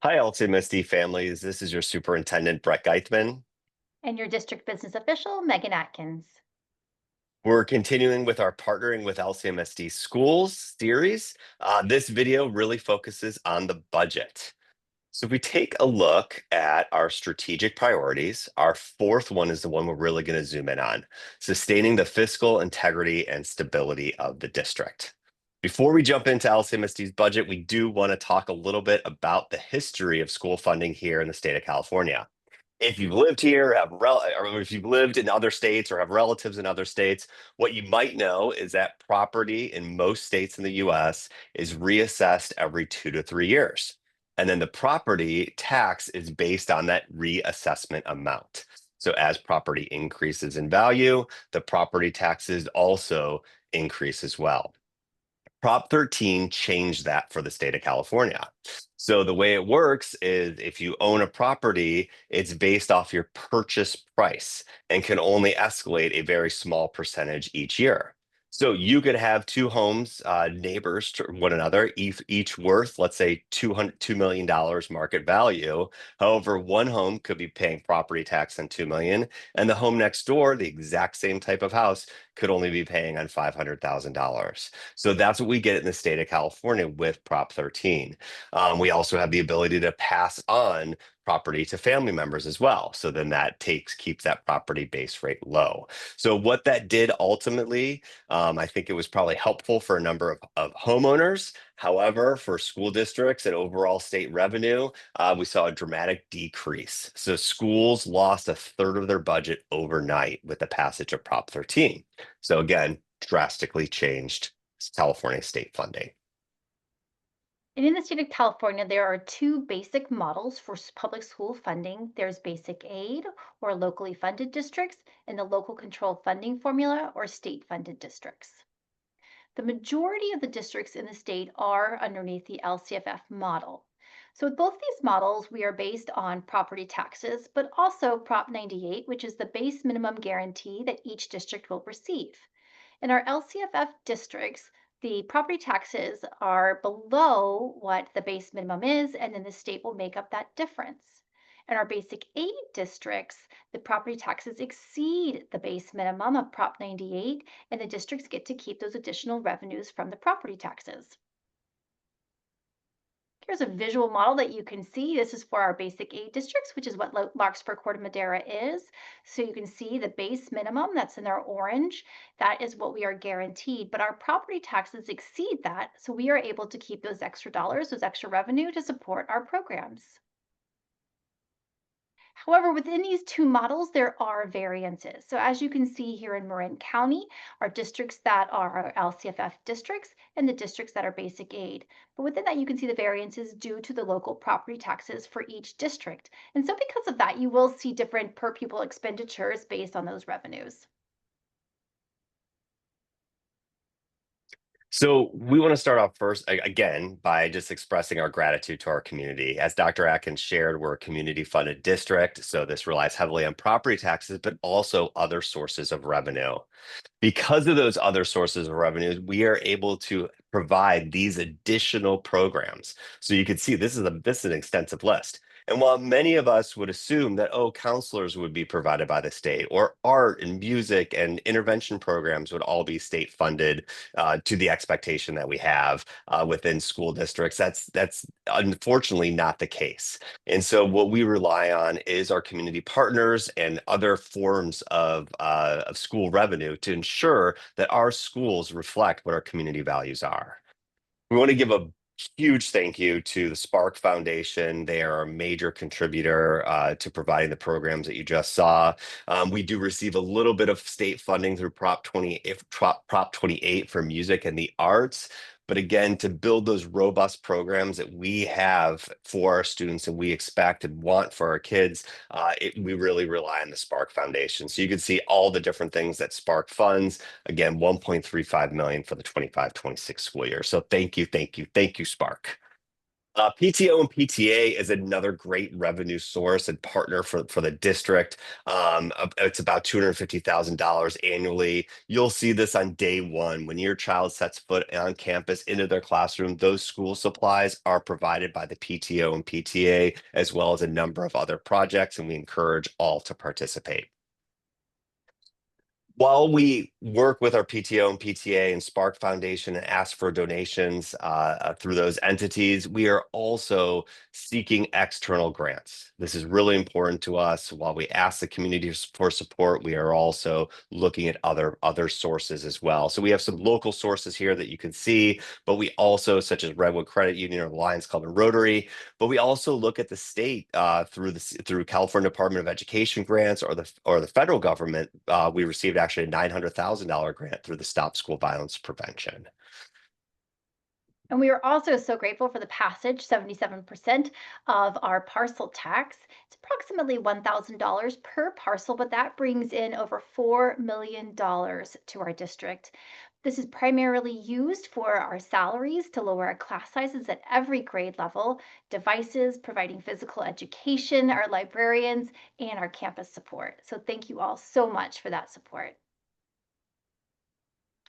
Hi, LCMSD families. This is your superintendent, Brett Geithman. And your district business official, Megan Atkins. We're continuing with our Partnering with LCMSD Schools series. This video really focuses on the budget. So if we take a look at our strategic priorities, our fourth one is the one we're really going to zoom in on, sustaining the fiscal integrity and stability of the district. Before we jump into LCMSD's budget, we do want to talk a little bit about the history of school funding here in the state of California. If you've lived here, or if you've lived in other states or have relatives in other states, what you might know is that property in most states in the US is reassessed every 2 to 3 years. And then the property tax is based on that reassessment amount. So as property increases in value, the property taxes also increase as well. Prop 13 changed that for the state of California. So the way it works is if you own a property, it's based off your purchase price and can only escalate a very small percentage each year. So you could have two homes, neighbors to one another, each worth, let's say, $2 million market value. However, one home could be paying property tax on 2 million, and the home next door, the exact same type of house, could only be paying on $500,000. So that's what we get in the state of California with Prop 13. We also have the ability to pass on property to family members as well. So then that keeps that property base rate low. So what that did ultimately, I think it was probably helpful for a number of homeowners. However, for school districts and overall state revenue, we saw a dramatic decrease. So schools lost a third of their budget overnight with the passage of Prop 13. So again, drastically changed California state funding. And in the state of California, there are two basic models for public school funding. There's basic aid or locally funded districts and the local control funding formula or state funded districts. The majority of the districts in the state are underneath the LCFF model. So with both these models, we are based on property taxes, but also Prop 98, which is the base minimum guarantee that each district will receive. In our LCFF districts, the property taxes are below what the base minimum is, and then the state will make up that difference. In our basic aid districts, the property taxes exceed the base minimum of Prop 98, and the districts get to keep those additional revenues from the property taxes. Here's a visual model that you can see. This is for our basic aid districts, which is what Larkspur Corte Madera is. So you can see the base minimum that's in our orange. That is what we are guaranteed, but our property taxes exceed that. So we are able to keep those extra dollars, those extra revenue to support our programs. However, within these two models, there are variances. So as you can see here in Marin County, our districts that are our LCFF districts and the districts that are basic aid. But within that, you can see the variances due to the local property taxes for each district. And so because of that, you will see different per pupil expenditures based on those revenues. So we want to start off first again by just expressing our gratitude to our community. As Dr. Atkins shared, we're a community funded district, so this relies heavily on property taxes, but also other sources of revenue. Because of those other sources of revenues, we are able to provide these additional programs. So you can see this is an extensive list. And while many of us would assume that, oh, counselors would be provided by the state, or art and music and intervention programs would all be state funded to the expectation that we have within school districts, that's unfortunately not the case. And so what we rely on is our community partners and other forms of school revenue to ensure that our schools reflect what our community values are. We want to give a huge thank you to the Spark Foundation. They are a major contributor to providing the programs that you just saw. We do receive a little bit of state funding through Prop 28 for music and the arts. But again, to build those robust programs that we have for our students and we expect and want for our kids, we really rely on the Spark Foundation. So you can see all the different things that Spark funds. Again, 1.35 million for the 25-26 school year. So thank you, thank you, thank you, Spark. PTO and PTA is another great revenue source and partner for the district. It's about $250,000 annually. You'll see this on day one. When your child sets foot on campus into their classroom, those school supplies are provided by the PTO and PTA, as well as a number of other projects, and we encourage all to participate. While we work with our PTO and PTA and Spark Foundation and ask for donations through those entities, we are also seeking external grants. This is really important to us. While we ask the community for support, we are also looking at other sources as well. So we have some local sources here that you can see, but we also, such as Redwood Credit Union or the Lions Club and Rotary, but we also look at the state through California Department of Education grants or the federal government. We received actually a $900,000 grant through the Stop School Violence Prevention. And we are also so grateful for the passage, 77% of our parcel tax. It's approximately $1,000 per parcel, but that brings in over $4 million to our district. This is primarily used for our salaries to lower our class sizes at every grade level, devices, providing physical education, our librarians, and our campus support. So thank you all so much for that support.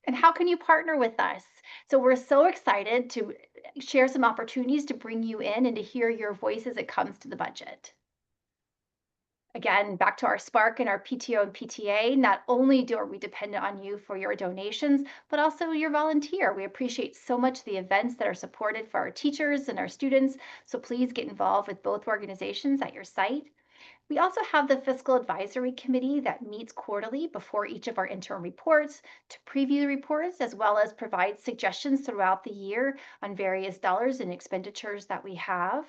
And how can you partner with us? So we're so excited to share some opportunities to bring you in and to hear your voice as it comes to the budget. Again, back to our Spark and our PTO and PTA, not only are we dependent on you for your donations, but also your volunteer. We appreciate so much the events that are supported for our teachers and our students. So please get involved with both organizations at your site. We also have the Fiscal Advisory Committee that meets quarterly before each of our interim reports to preview the reports, as well as provide suggestions throughout the year on various dollars and expenditures that we have.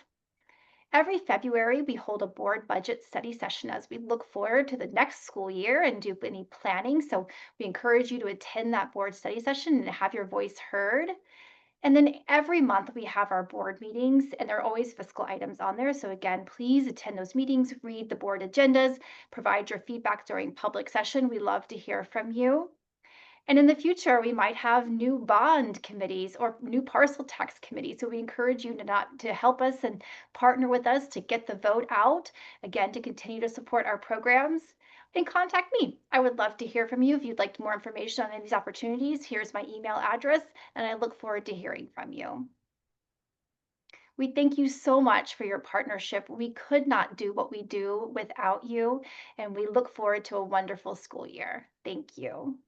Every February, we hold a board budget study session as we look forward to the next school year and do any planning. So we encourage you to attend that board study session and have your voice heard. And then every month we have our board meetings, and there are always fiscal items on there. So again, please attend those meetings, read the board agendas, provide your feedback during public session. We love to hear from you. And in the future, we might have new bond committees or new parcel tax committees. So we encourage you to help us and partner with us to get the vote out, again, to continue to support our programs. And contact me. I would love to hear from you. If you'd like more information on any of these opportunities, here's my email address, and I look forward to hearing from you. We thank you so much for your partnership. We could not do what we do without you, and we look forward to a wonderful school year. Thank you.